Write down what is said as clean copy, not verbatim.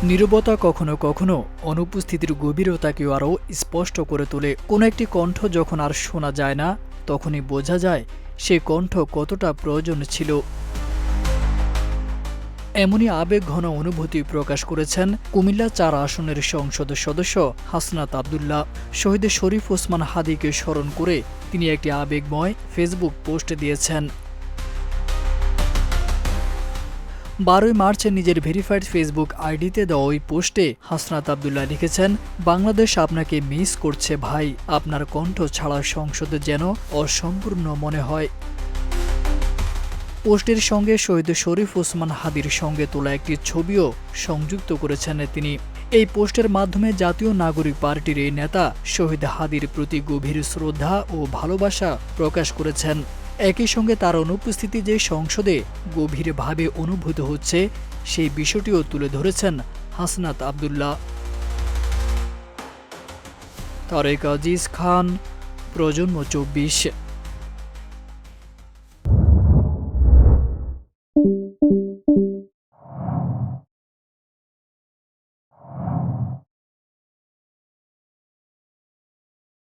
নীরবতা কখনো কখনো অনুপস্থিতির গভীরতাকেও আরও স্পষ্ট করে তোলে। কোনো একটি কণ্ঠ যখন আর শোনা যায় না, তখনই বোঝা যায় সে কণ্ঠ কতটা প্রয়োজন ছিল। এমনই আবেগঘন অনুভূতি প্রকাশ করেছেন কুমিল্লা ৪ আসনের সংসদ সদস্য হাসনাত আব্দুল্লাহ। শহীদ শরীফ ওসমান হাদিকে স্মরণ করে তিনি একটি আবেগময় ফেসবুক পোস্ট দিয়েছেন। ১২ মার্চে নিজের ভেরিফাইড ফেসবুক আইডিতে দেওয়া ওই পোস্টে হাসনাত আব্দুল্লাহ লিখেছেন, বাংলাদেশ আপনাকে মিস করছে ভাই, আপনার কণ্ঠ ছাড়া সংসদ যেন অসম্পূর্ণ মনে হয়। পোস্টের সঙ্গে শহীদ শরীফ ওসমান হাদির সঙ্গে তোলা একটি ছবিও সংযুক্ত করেছেন তিনি। এই পোস্টের মাধ্যমে জাতীয় নাগরিক পার্টির এই নেতা শহীদ হাদির প্রতি গভীর শ্রদ্ধা ও ভালোবাসা প্রকাশ করেছেন। একই সঙ্গে তার অনুপস্থিতি যে সংসদে গভীরভাবে অনুভূত হচ্ছে, সেই বিষয়টিও তুলে ধরেছেন হাসনাত আব্দুল্লাহ। তারেক আজিজ খান, প্রজন্ম ২৪।